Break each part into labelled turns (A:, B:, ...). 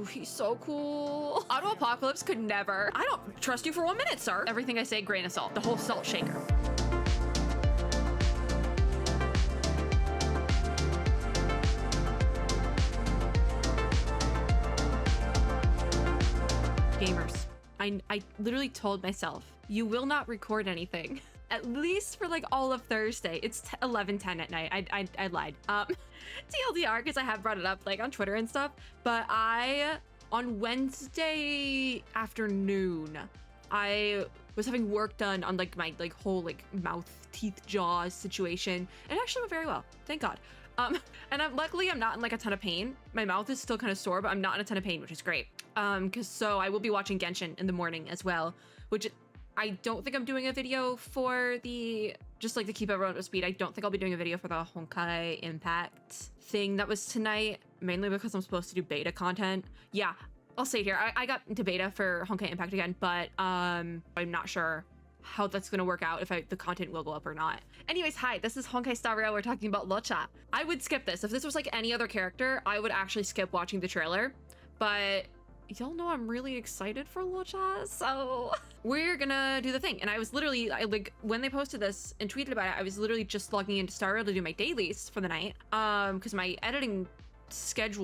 A: he's so cool. Auto Apocalypse could never. I don't trust you for 1 minute, sir. Everything I say, grain of salt. The whole salt shaker. Gamers, I literally told myself, you will not record anything. At least for like all of Thursday. It's 11:10 at night. I lied. TLDR, because I have brought it up like on Twitter and stuff. But on Wednesday afternoon, I was having work done on like my like whole like mouth, teeth, jaws situation. And it actually went very well. Thank God. And luckily I'm not in like a ton of pain. My mouth is still kind of sore, but I'm not in a ton of pain, which is great. So I will be watching Genshin in the morning as well, which I don't think I'm doing a video for just like to keep everyone up to speed. I don't think I'll be doing a video for the Honkai Impact thing that was tonight, mainly because I'm supposed to do beta content. Yeah, I'll say here, I got into beta for Honkai Impact again, but I'm not sure how that's gonna work out, if the content will go up or not. Anyways, hi, this is Honkai Star Rail. We're talking about LUOCHA. I would skip this. If this was like any other character, I would actually skip watching the trailer, but y'all know I'm really excited for LUOCHA, so we're gonna do the thing. And I was literally, like, when they posted this and tweeted about it, I was literally just logging into Star Rail to do my dailies for the night, because my editing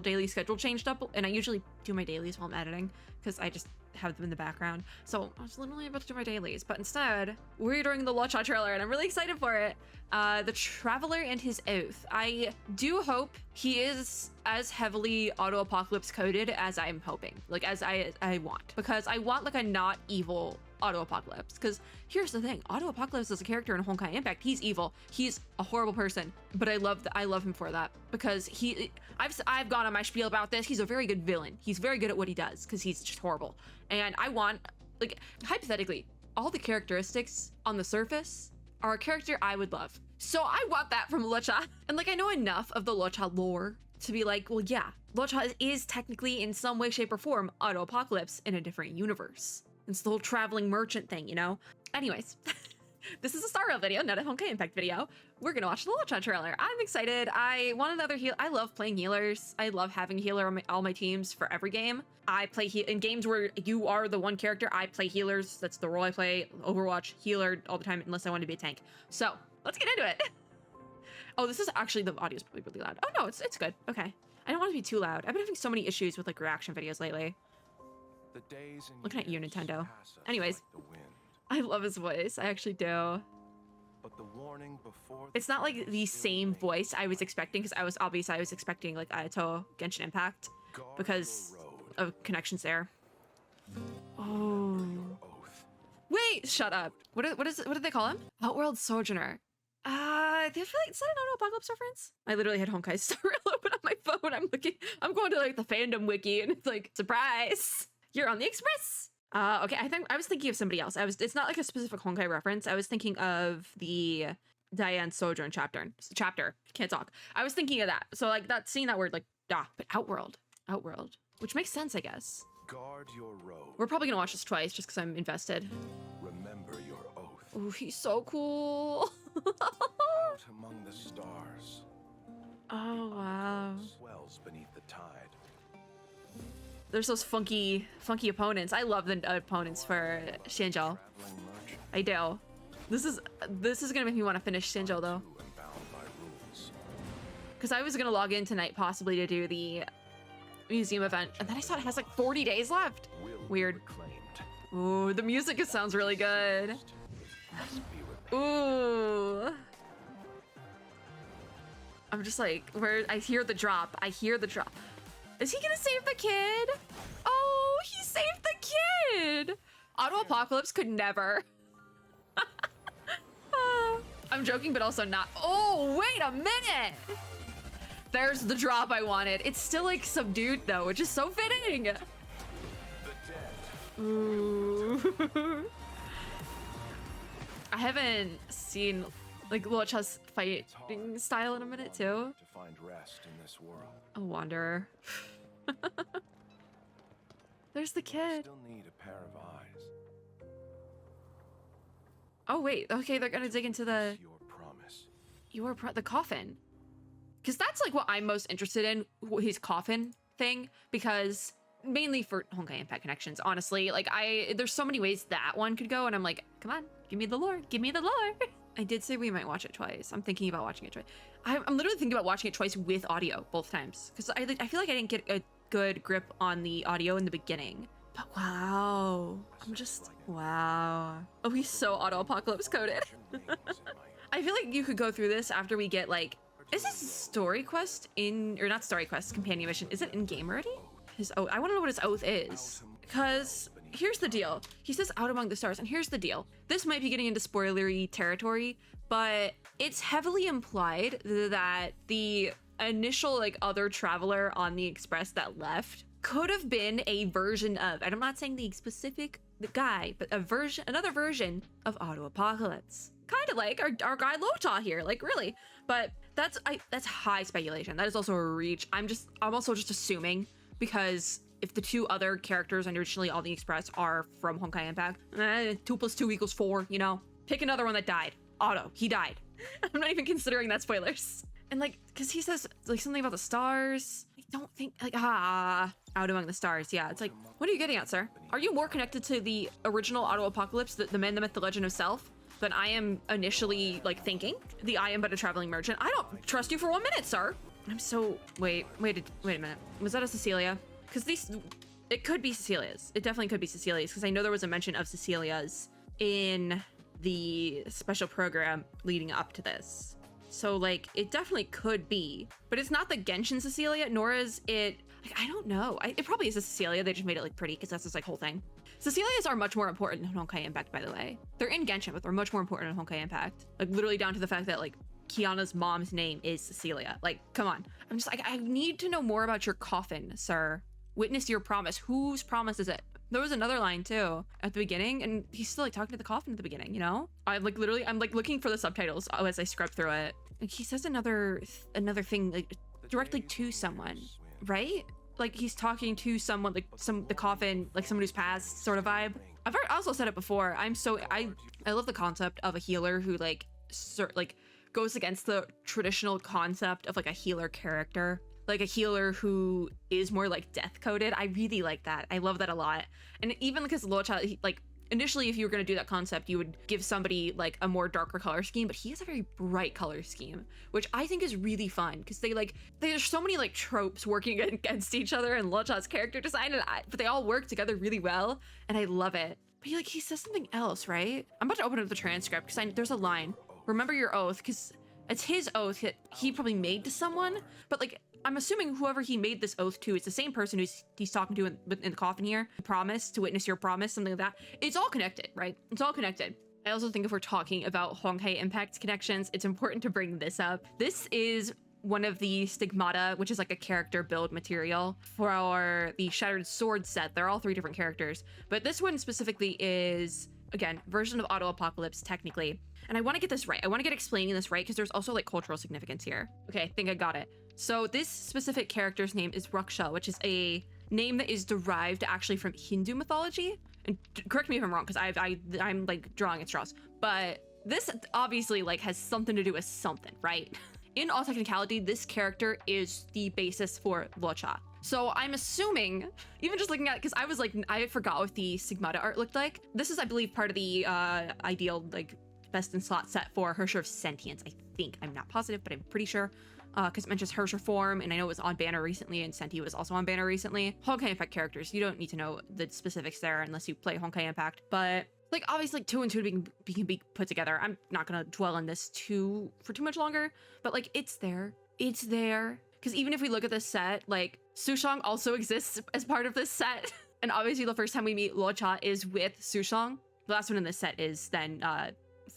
A: daily schedule changed up, and I usually do my dailies while I'm editing because I just have them in the background. So I was literally about to do my dailies, but instead we're doing the LUOCHA trailer, and I'm really excited for it. The Traveler and his Oath. I do hope he is as heavily Auto Apocalypse coded as I'm hoping, like as I want, because I want like a not evil Auto Apocalypse. Because here's the thing, Auto Apocalypse is a character in Honkai Impact. He's evil, he's a horrible person, but I love him for that, because I've gone on my spiel about this. He's a very good villain. He's very good at what he does because he's just horrible. And I want, like, hypothetically, all the characteristics on the surface are a character I would love. So I want that from LUOCHA. And like, I know enough of the LUOCHA lore to be like, well, yeah, LUOCHA is technically in some way, shape, or form Auto Apocalypse in a different universe. It's the whole traveling merchant thing, you know? Anyways, this is a Star Rail video, not a Honkai Impact video. We're gonna watch the LUOCHA trailer. I'm excited. I want another heal. I love playing healers. I love having a healer on all my teams for every game. I play in games where you are the one character. I play healers. That's the role I play. Overwatch, healer all the time, unless I want to be a tank. So let's get into it. Oh, this is actually, the audio's probably really loud. Oh no, it's good. Okay. I don't want to be too loud. I've been having so many issues with like reaction videos lately. Looking at you, Nintendo. Anyways, I love his voice. I actually do. But the warning before it's not like the same voice I was expecting, because I was expecting like A.L.I.S.O.N, Genshin Impact, because of connections there. Oh. Wait, shut up. What did they call him? Outworld Sojourner. I feel like, is that an Auto Apocalypse reference? I literally had Honkai Star Rail open on my phone. I'm going to like the fandom wiki, and it's like, surprise, you're on the Express. Okay, I was thinking of somebody else. It's not like a specific Honkai reference. I was thinking of the Diane Sojourn chapter. Can't talk. I was thinking of that. So like that, seeing that word, like, but Outworld, which makes sense, I guess. Guard your road. We're probably gonna watch this twice just because I'm invested. Remember your oath. Oh, he's so cool. Out among the stars. Oh wow. Swells beneath the tide. There's those funky opponents. I love the opponents for Shinjo. I do. This is gonna make me want to finish Shinjo though. Because I was gonna log in tonight possibly to do the museum event, and then I saw it has like 40 days left. Weird. Ooh, the music sounds really good. Ooh. I'm just like, I hear the drop. Is he gonna save the kid? Oh, he saved the kid! Auto Apocalypse could never. I'm joking, but also not. Oh, wait a minute! There's the drop I wanted. It's still like subdued though, which is so fitting. Ooh. I haven't seen like LUOCHA's fighting style in a minute too. To find rest in this world. A wanderer. There's the kid. Still need a pair of eyes. Oh wait, okay, they're gonna dig into the the coffin. Because that's like what I'm most interested in, his coffin thing, because mainly for Honkai Impact connections, honestly. Like, there's so many ways that one could go, and I'm like, come on, give me the lore, give me the lore. I did say we might watch it twice. I'm thinking about watching it twice. I'm literally thinking about watching it twice with audio both times, because I feel like I didn't get a good grip on the audio in the beginning. But wow, wow. Oh, he's so auto-apocalypse coded. I feel like you could go through this after we get like, is this story quest or not story quest, companion mission? Is it in game already? His oath, I want to know what his oath is, because here's the deal. He says out among the stars, and here's the deal. This might be getting into spoilery territory, but it's heavily implied that the initial like other traveler on the express that left could have been a version of, and I'm not saying the specific guy, but another version of Auto-Apocalypse. Kind of like our guy LUOCHA here, like really. But that's high speculation. That is also a reach. I'm also just assuming, because if the two other characters originally on the express are from Honkai Impact, 2 + 2 = 4, you know? Pick another one that died. Otto, he died. I'm not even considering that spoilers. And like, because he says like something about the stars. I don't think like, out among the stars. Yeah, it's like, what are you getting at, sir? Are you more connected to the original Auto-Apocalypse, the man, the myth, the legend of Self, than I am initially like thinking? The I am but a traveling merchant. I don't trust you for 1 minute, sir. I'm so, wait a minute. Was that a Cecilia? Because it could be Cecilia's. It definitely could be Cecilia's, because I know there was a mention of Cecilia's in the special program leading up to this. So like, it definitely could be, but it's not the Genshin Cecilia, nor is it, like, I don't know. It probably is a Cecilia. They just made it like pretty, because that's just like whole thing. Cecilias are much more important in Honkai Impact, by the way. They're in Genshin, but they're much more important in Honkai Impact. Like literally down to the fact that like Kiana's mom's name is Cecilia. Like, come on. I'm just like, I need to know more about your coffin, sir. Witness your promise. Whose promise is it? There was another line too at the beginning, and he's still like talking to the coffin at the beginning, you know? I'm like looking for the subtitles as I scrub through it. Like he says another thing like directly to someone, right? Like he's talking to someone, like the coffin, like someone who's passed sort of vibe. I've also said it before. I love the concept of a healer who like goes against the traditional concept of like a healer character. Like a healer who is more like death coded. I really like that. I love that a lot. And even because LUOCHA, like initially, if you were going to do that concept, you would give somebody like a more darker color scheme, but he has a very bright color scheme, which I think is really fun, because there's so many like tropes working against each other in LUOCHA's character design, but they all work together really well, and I love it. But he says something else, right? I'm about to open up the transcript because there's a line. Remember your oath, because it's his oath that he probably made to someone, but like, I'm assuming whoever he made this oath to, it's the same person he's talking to in the coffin here. Promise, to witness your promise, something like that. It's all connected, right? It's all connected. I also think if we're talking about Honkai Impact connections, it's important to bring this up. This is one of the stigmata, which is like a character build material for the Shattered Sword set. They're all 3 different characters, but this one specifically is, again, version of Auto-Apocalypse technically. And I want to get this right. I want to get explaining this right, because there's also like cultural significance here. Okay, I think I got it. So this specific character's name is LUOCHA, which is a name that is derived actually from Hindu mythology. And correct me if I'm wrong, because I'm like drawing at straws. But this obviously like has something to do with something, right? In all technicality, this character is the basis for LUOCHA. So I'm assuming, even just looking at it, because I was like, I forgot what the Stigmata art looked like. This is, I believe, part of the ideal like best in slot set for Hersher of Sentience, I think. I'm not positive, but I'm pretty sure. Because it mentions Hersher form, and I know it was on banner recently, and Senti was also on banner recently. Honkai Impact characters, you don't need to know the specifics there unless you play Honkai Impact, but like obviously 2 and 2 can be put together. I'm not gonna dwell on this for too much longer, but like it's there. Because even if we look at this set, like Sushang also exists as part of this set, and obviously the first time we meet LUOCHA is with Sushang. The last one in this set is then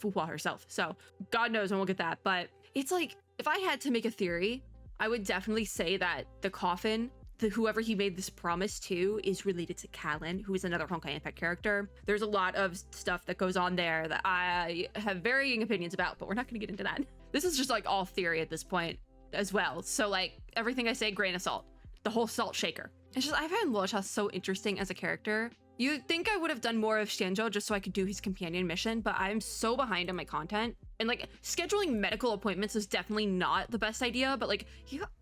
A: Fuhua herself. So God knows when we'll get that, but it's like, if I had to make a theory, I would definitely say that the coffin, whoever he made this promise to, is related to Callan, who is another Honkai Impact character. There's a lot of stuff that goes on there that I have varying opinions about, but we're not going to get into that. This is just like all theory at this point as well. So like everything I say, grain of salt, the whole salt shaker. It's just, I find LUOCHA so interesting as a character. You'd think I would have done more of Xianzhou just so I could do his companion mission, but I'm so behind on my content. And like scheduling medical appointments is definitely not the best idea, but like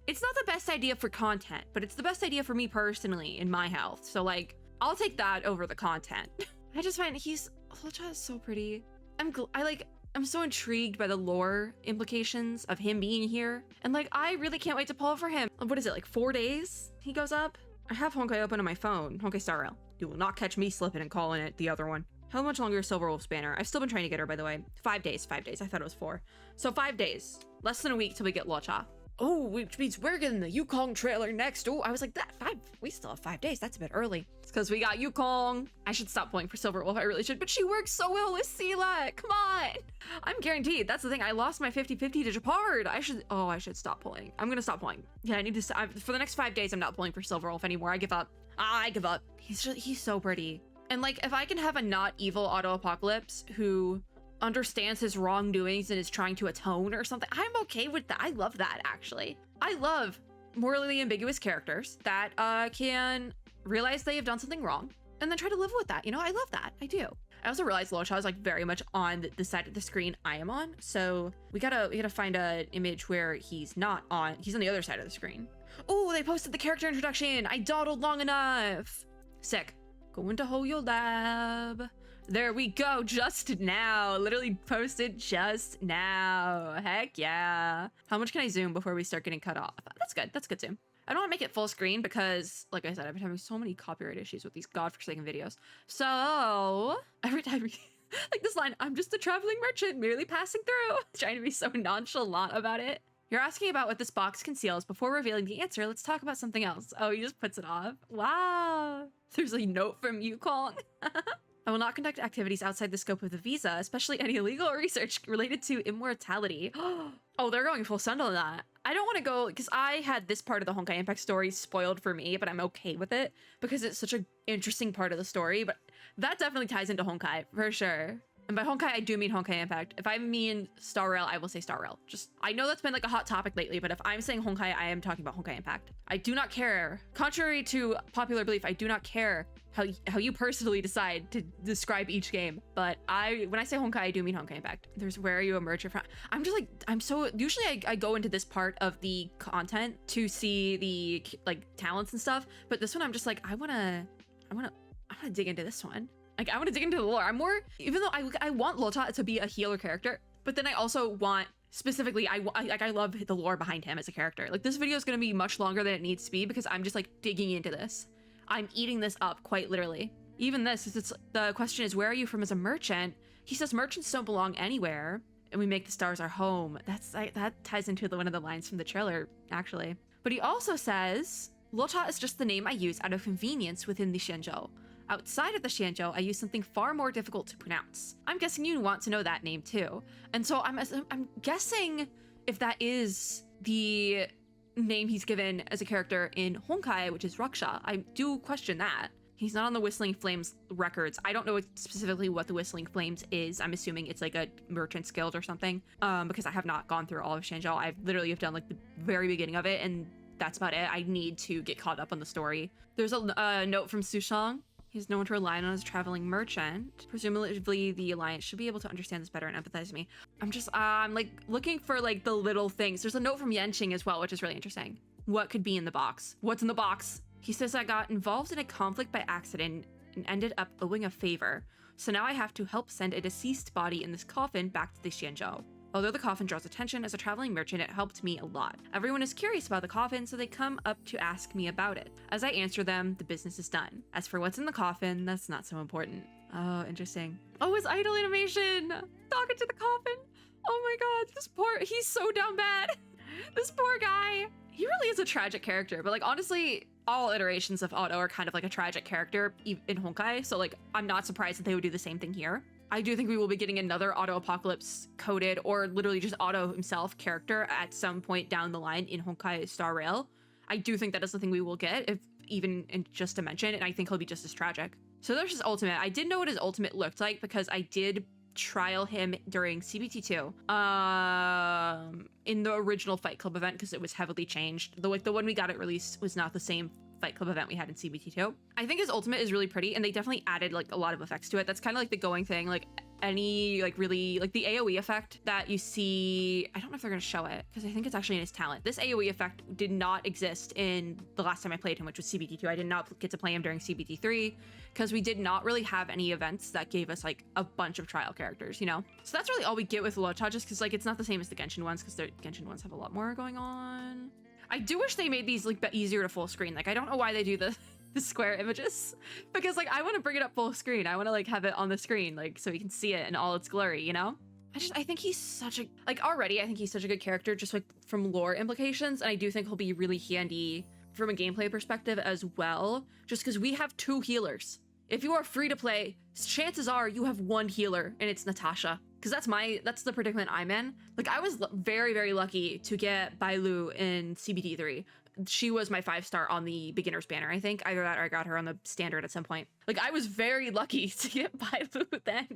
A: it's not the best idea for content, but it's the best idea for me personally in my health. So like I'll take that over the content. I just find LUOCHA is so pretty. I'm so intrigued by the lore implications of him being here. And like, I really can't wait to pull for him. What is it, like 4 days he goes up? I have Honkai open on my phone, Honkai Star Rail. You will not catch me slipping and calling it the other one. How much longer is Silver Wolf's banner? I've still been trying to get her, by the way. 5 days. I thought it was 4. So 5 days. Less than a week till we get LUOCHA. Oh, which means we're getting the Yukong trailer next. Oh, I was like, we still have 5 days. That's a bit early. It's because we got Yukong. I should stop pulling for Silver Wolf. I really should, but she works so well with Cecilia. Come on. I'm guaranteed. That's the thing. I lost my 50-50 to Japard. I should stop pulling. I'm going to stop pulling. Yeah, I need to, for the next 5 days, I'm not pulling for Silver Wolf anymore. I give up. I give up. He's so pretty. And like, if I can have a not evil Auto Apocalypse who understands his wrongdoings and is trying to atone or something, I'm okay with that. I love that, actually. I love morally ambiguous characters that can realize they have done something wrong and then try to live with that. You know, I love that. I do. I also realized LUOCHA is like very much on the side of the screen I am on. So we gotta find an image where he's not on. He's on the other side of the screen. Oh, they posted the character introduction. I dawdled long enough. Sick. Going to Hoyo Lab. There we go, just now. Literally posted just now. Heck yeah. How much can I zoom before we start getting cut off? That's good. That's good zoom. I don't want to make it full screen because, like I said, I've been having so many copyright issues with these godforsaken videos. So every time, like this line, I'm just a traveling merchant merely passing through. Trying to be so nonchalant about it. You're asking about what this box conceals. Before revealing the answer, let's talk about something else. Oh, he just puts it off. Wow. There's a note from Yukong. I will not conduct activities outside the scope of the visa, especially any illegal research related to immortality. Oh, they're going full send on that. I don't want to go, because I had this part of the Honkai Impact story spoiled for me, but I'm okay with it because it's such an interesting part of the story, but that definitely ties into Honkai, for sure. And by Honkai, I do mean Honkai Impact. If I mean Star Rail, I will say Star Rail. Just, I know that's been like a hot topic lately, but if I'm saying Honkai, I am talking about Honkai Impact. I do not care. Contrary to popular belief, I do not care how you personally decide to describe each game. But when I say Honkai, I do mean Honkai Impact. There's where are you a merchant from? I'm just like, usually I go into this part of the content to see the like talents and stuff. But this one, I'm just like, I wanna dig into this one. Like, I want to dig into the lore. I'm more, even though I want LUOCHA to be a healer character, but then I also want, specifically, I love the lore behind him as a character. Like, this video is going to be much longer than it needs to be because I'm just, like, digging into this. I'm eating this up, quite literally. Even this, the question is, where are you from as a merchant? He says merchants don't belong anywhere, and we make the stars our home. That ties into one of the lines from the trailer, actually. But he also says, LUOCHA is just the name I use out of convenience within the Xianzhou. Outside of the Xianzhou, I use something far more difficult to pronounce. I'm guessing you want to know that name too. And so I'm guessing if that is the name he's given as a character in Honkai, which is Raksha. I do question that. He's not on the Whistling Flames records. I don't know specifically what the Whistling Flames is. I'm assuming it's like a merchant's guild or something, because I have not gone through all of Xianzhou. I literally have done like the very beginning of it, and that's about it. I need to get caught up on the story. There's a note from Sushang. He's known to rely on as a traveling merchant. Presumably, the Alliance should be able to understand this better and empathize with me. I'm like looking for like the little things. There's a note from Yenching as well, which is really interesting. What could be in the box? What's in the box? He says I got involved in a conflict by accident and ended up owing a favor. So now I have to help send a deceased body in this coffin back to the Xianzhou. Although the coffin draws attention, as a traveling merchant, it helped me a lot. Everyone is curious about the coffin, so they come up to ask me about it. As I answer them, the business is done. As for what's in the coffin, that's not so important. Oh, interesting. Oh, his idol animation! Talking to the coffin! Oh my god, he's so down bad! This poor guy! He really is a tragic character, but like honestly, all iterations of Otto are kind of like a tragic character in Honkai, so like I'm not surprised that they would do the same thing here. I do think we will be getting another Auto Apocalypse coded or literally just Otto himself character at some point down the line in Honkai Star Rail. I do think that is the thing we will get, if even in just a mention, and I think he'll be just as tragic. So there's his ultimate. I didn't know what his ultimate looked like because I did trial him during CBT2 in the original Fight Club event because it was heavily changed. The one we got it released was not the same Fight Club event we had in CBT2. I think his ultimate is really pretty, and they definitely added like a lot of effects to it. That's kind of like the going thing, like any like really like the AoE effect that you see. I don't know if they're gonna show it because I think it's actually in his talent. This AoE effect did not exist in the last time I played him, which was CBT2. I did not get to play him during CBT3 because we did not really have any events that gave us like a bunch of trial characters, you know? So that's really all we get with LUOCHA, just because like it's not the same as the Genshin ones, because the Genshin ones have a lot more going on. I do wish they made these like easier to full screen. Like I don't know why they do the square images, because like I want to bring it up full screen. I want to like have it on the screen, like so we can see it in all its glory, you know? I think he's such a, like already I think he's such a good character just like from lore implications, and I do think he'll be really handy from a gameplay perspective as well, just because we have 2 healers. If you are free to play, chances are you have 1 healer, and it's Natasha. Because that's the predicament I'm in. Like I was very, very lucky to get Bailu in CBT3. She was my 5-star on the beginner's banner, I think. Either that or I got her on the standard at some point. Like I was very lucky to get Bailu then,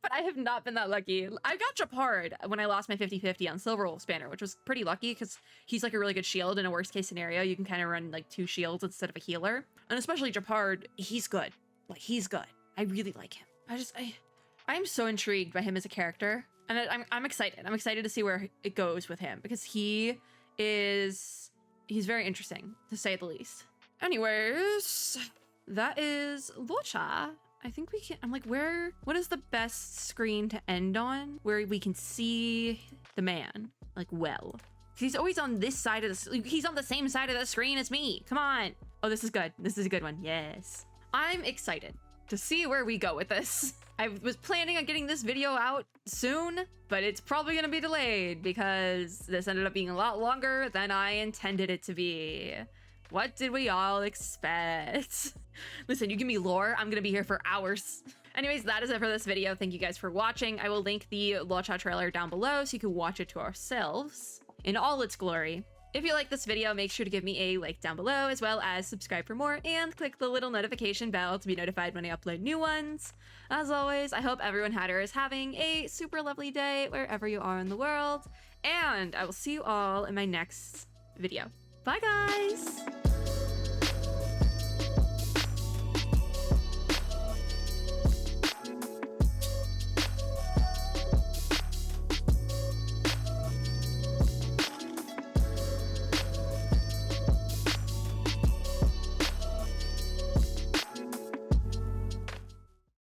A: but I have not been that lucky. I got Japard when I lost my 50-50 on Silver Wolf's banner, which was pretty lucky because he's like a really good shield. In a worst case scenario, you can kind of run like 2 shields instead of a healer. And especially Japard, he's good. Like he's good. I really like him. I'm so intrigued by him as a character, and I'm excited. I'm excited to see where it goes with him, because he's very interesting, to say the least. Anyways, that is LUOCHA. I think we can, I'm like, what is the best screen to end on where we can see the man, like, well? He's always on this side of he's on the same side of the screen as me. Come on. Oh, this is good. This is a good one. Yes. I'm excited to see where we go with this. I was planning on getting this video out soon, but it's probably gonna be delayed because this ended up being a lot longer than I intended it to be. What did we all expect? Listen, you give me lore, I'm gonna be here for hours. Anyways, that is it for this video. Thank you guys for watching. I will link the LUOCHA trailer down below so you can watch it to ourselves in all its glory. If you like this video, make sure to give me a like down below, as well as subscribe for more and click the little notification bell to be notified when I upload new ones. As always, I hope everyone had or is having a super lovely day wherever you are in the world, and I will see you all in my next video. Bye guys!